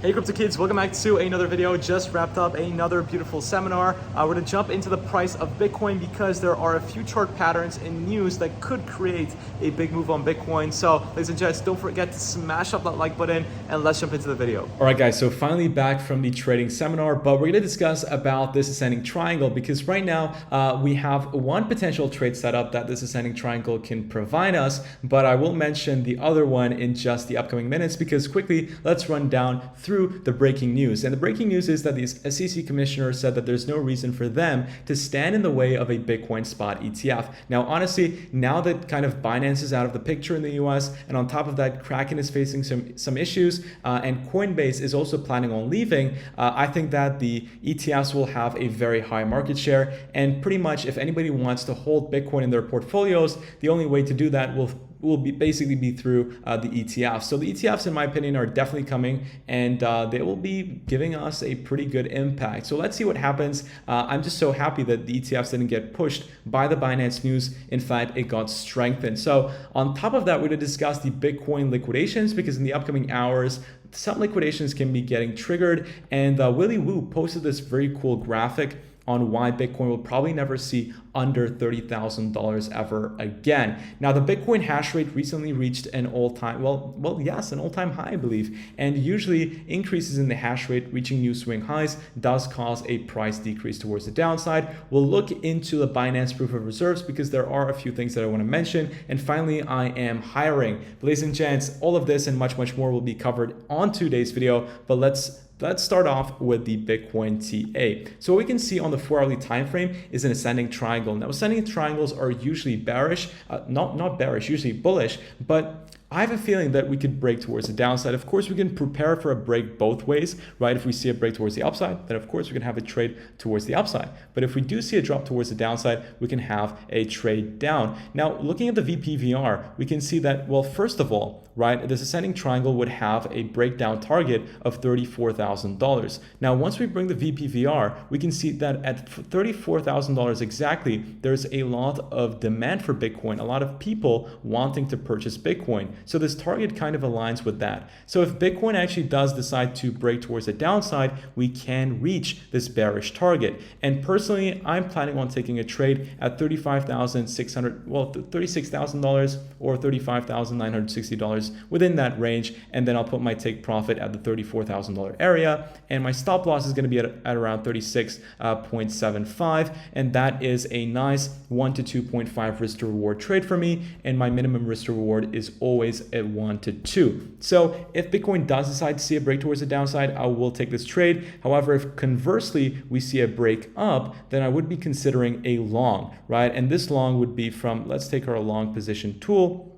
Hey crypto kids, welcome back to another video. Just wrapped up another beautiful seminar. We're gonna jump into the price of Bitcoin because there are a few chart patterns in news that could create a big move on Bitcoin. So ladies and gents, don't forget to smash up that like button and let's jump into the video. All right guys, so finally back from the trading seminar, but we're gonna discuss about this ascending triangle because right now we have one potential trade setup that this ascending triangle can provide us, but I will mention the other one in just the upcoming minutes because quickly let's run down through the breaking news. And the breaking news is that the SEC commissioner said that there's no reason for them to stand in the way of a Bitcoin spot ETF. Now, honestly, now that kind of Binance is out of the picture in the US, and on top of that, Kraken is facing some issues, and Coinbase is also planning on leaving, I think that the ETFs will have a very high market share. And pretty much if anybody wants to hold Bitcoin in their portfolios, the only way to do that will basically be through the ETFs. So the ETFs, in my opinion, are definitely coming, and they will be giving us a pretty good impact. So let's see what happens. I'm just so happy that the ETFs didn't get pushed by the Binance news. In fact, it got strengthened. So on top of that, we're going to discuss the Bitcoin liquidations because in the upcoming hours, some liquidations can be getting triggered. And Willy Woo posted this very cool graphic on why Bitcoin will probably never see under $30,000 ever again. Now, the Bitcoin hash rate recently reached an all-time, an all-time high, I believe. And usually increases in the hash rate reaching new swing highs does cause a price decrease towards the downside. We'll look into the Binance proof of reserves because there are a few things that I want to mention. And finally, I am hiring. Ladies and gents, all of this and much, much more will be covered on today's video, but let's start off with the Bitcoin TA. So what we can see on the 4-hourly time frame is an ascending triangle. Now, ascending triangles are usually bearish, not bearish, usually bullish, but I have a feeling that we could break towards the downside. Of course, we can prepare for a break both ways, right? If we see a break towards the upside, then of course we can have a trade towards the upside. But if we do see a drop towards the downside, we can have a trade down. Now, looking at the VPVR, we can see that, well, first of all, right, this ascending triangle would have a breakdown target of $34,000. Now, once we bring the VPVR, we can see that at $34,000 exactly, there's a lot of demand for Bitcoin, a lot of people wanting to purchase Bitcoin. So this target kind of aligns with that. So if Bitcoin actually does decide to break towards the downside, we can reach this bearish target. And personally, I'm planning on taking a trade at $36,000 or $35,960 within that range. And then I'll put my take profit at the $34,000 area. And my stop loss is going to be at around 36.75. And that is a nice 1 to 2.5 risk to reward trade for me. And my minimum risk to reward is always at 1 to 2. So if Bitcoin does decide to see a break towards the downside, I will take this trade. However, if conversely we see a break up, then I would be considering a long, right? And this long would be from, let's take our long position tool.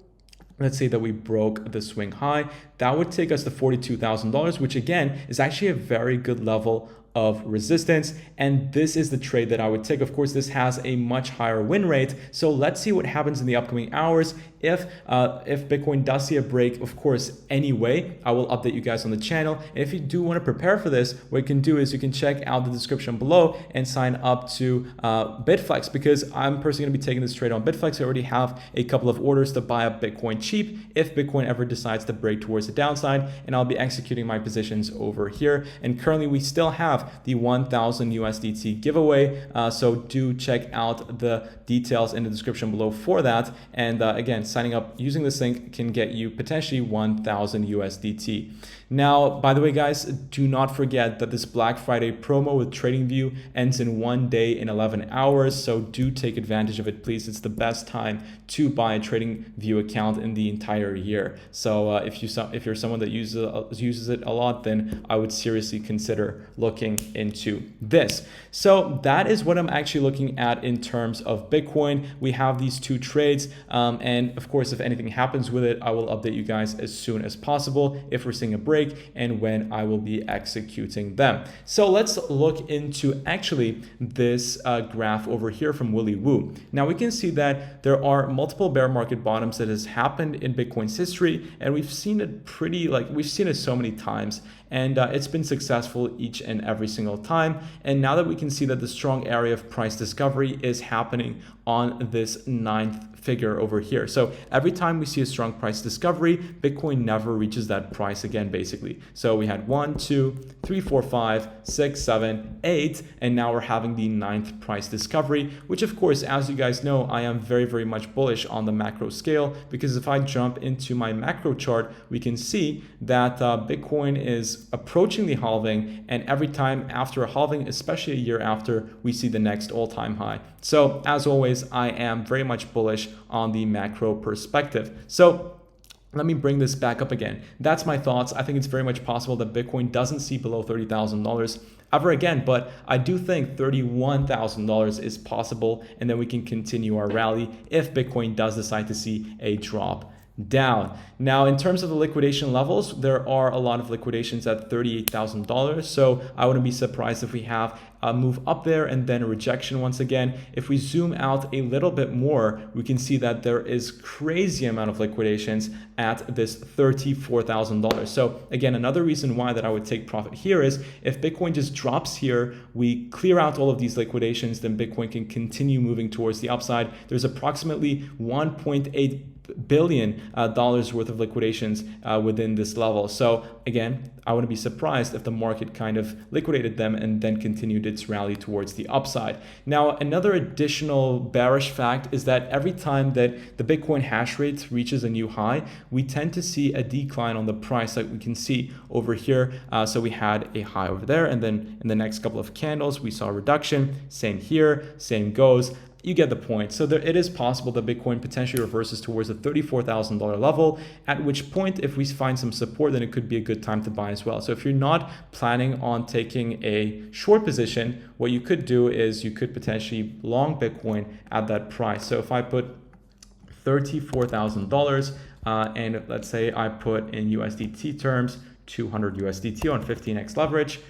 Let's say that we broke the swing high. That would take us to $42,000, which again is actually a very good level of resistance. And this is the trade that I would take. Of course, this has a much higher win rate. So let's see what happens in the upcoming hours. If Bitcoin does see a break, of course, anyway, I will update you guys on the channel. And if you do want to prepare for this, what you can do is you can check out the description below and sign up to Bitflex because I'm personally going to be taking this trade on Bitflex. I already have a couple of orders to buy up Bitcoin cheap if Bitcoin ever decides to break towards the downside, and I'll be executing my positions over here. And currently we still have the 1,000 USDT giveaway. So do check out the details in the description below for that. And again, signing up using this link can get you potentially 1,000 USDT. Now, by the way, guys, do not forget that this Black Friday promo with TradingView ends in 1 day in 11 hours. So do take advantage of it, please. It's the best time to buy a TradingView account in the entire year. So if you're someone that uses it a lot, then I would seriously consider looking into this. So that is what I'm actually looking at in terms of Bitcoin. We have these two trades, and of course, if anything happens with it, I will update you guys as soon as possible if we're seeing a break and when I will be executing them. So let's look into actually this graph over here from Willy Woo. Now we can see that there are multiple bear market bottoms that has happened in Bitcoin's history, and we've seen it so many times, and it's been successful each and every single time. And now that we can see that the strong area of price discovery is happening on this 9th figure over here. So every time we see a strong price discovery, Bitcoin never reaches that price again, basically. So we had 1, 2, 3, 4, 5, 6, 7, 8, and now we're having the 9th price discovery, which of course, as you guys know, I am very, very much bullish on the macro scale, because if I jump into my macro chart, we can see that Bitcoin is approaching the halving, and every time after a halving, especially a year after, we see the next all-time high. So as always, I am very much bullish on the macro perspective. So let me bring this back up again. That's my thoughts. I think it's very much possible that Bitcoin doesn't see below $30,000 ever again, but I do think $31,000 is possible, and then we can continue our rally if Bitcoin does decide to see a drop down. Now, in terms of the liquidation levels, there are a lot of liquidations at $38,000. So I wouldn't be surprised if we have a move up there and then a rejection once again. If we zoom out a little bit more, we can see that there is crazy amount of liquidations at this $34,000. So again, another reason why that I would take profit here is if Bitcoin just drops here, we clear out all of these liquidations, then Bitcoin can continue moving towards the upside. There's approximately $1.8 billion worth of liquidations within this level. So again, I wouldn't be surprised if the market kind of liquidated them and then continued its rally towards the upside. Now, another additional bearish fact is that every time that the Bitcoin hash rate reaches a new high, we tend to see a decline on the price, like we can see over here. So we had a high over there, and then in the next couple of candles, we saw a reduction. Same here, same goes. You get the point. So it is possible that Bitcoin potentially reverses towards the $34,000 level, at which point, if we find some support, then it could be a good time to buy as well. So if you're not planning on taking a short position, what you could do is you could potentially long Bitcoin at that price. So if I put $34,000 and let's say I put in USDT terms, 200 USDT on 15x leverage,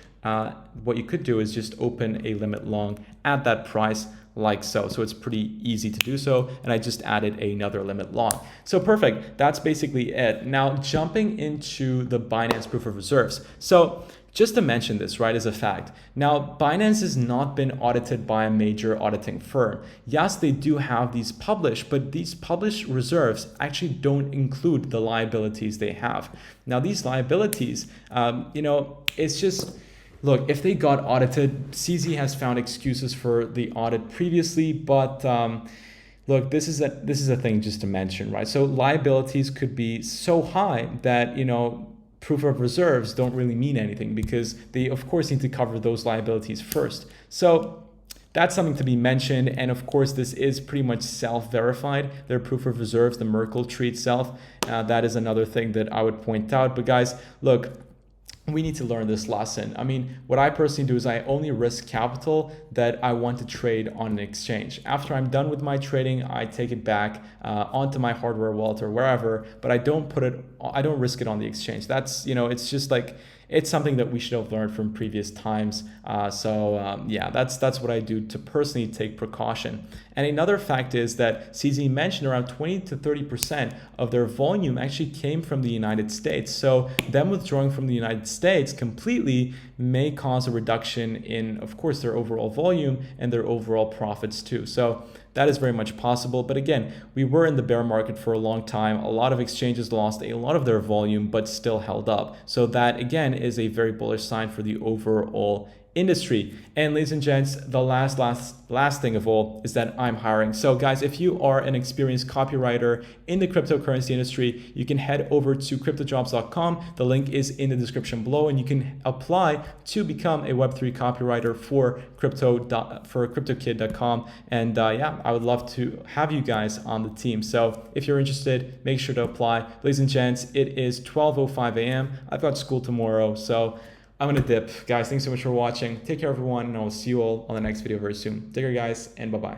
what you could do is just open a limit long at that price, like so. So it's pretty easy to do so. And I just added another limit long. So perfect. That's basically it. Now jumping into the Binance proof of reserves. So just to mention this, right, as a fact. Now, Binance has not been audited by a major auditing firm. Yes, they do have these published, but these published reserves actually don't include the liabilities they have. Now, these liabilities, it's just, look, if they got audited, CZ has found excuses for the audit previously, but look, this is a thing just to mention, right? So liabilities could be so high that, proof of reserves don't really mean anything, because they, of course, need to cover those liabilities first. So that's something to be mentioned. And of course, this is pretty much self-verified, their proof of reserves, the Merkle tree itself. That is another thing that I would point out. But guys, look, we need to learn this lesson. I mean, what I personally do is I only risk capital that I want to trade on an exchange. After I'm done with my trading, I take it back onto my hardware wallet or wherever, but I don't risk it on the exchange. That's, it's just like, it's something that we should have learned from previous times. Yeah, that's what I do to personally take precaution. And another fact is that CZ mentioned around 20 to 30% of their volume actually came from the United States. So them withdrawing from the United States completely may cause a reduction in, of course, their overall volume and their overall profits too. So that is very much possible. But again, we were in the bear market for a long time. A lot of exchanges lost a lot of their volume, but still held up. So that, again, is a very bullish sign for the overall industry. And ladies and gents, the last thing of all is that I'm hiring. So guys, if you are an experienced copywriter in the cryptocurrency industry, you can head over to cryptojobs.com. The link is in the description below, and you can apply to become a Web3 copywriter for CryptoKid.com. And yeah, I would love to have you guys on the team. So if you're interested, make sure to apply. Ladies and gents, it is 12:05 a.m. I've got school tomorrow, so I'm gonna dip. Guys, thanks so much for watching. Take care, everyone, and I'll see you all on the next video very soon. Take care, guys, and bye-bye.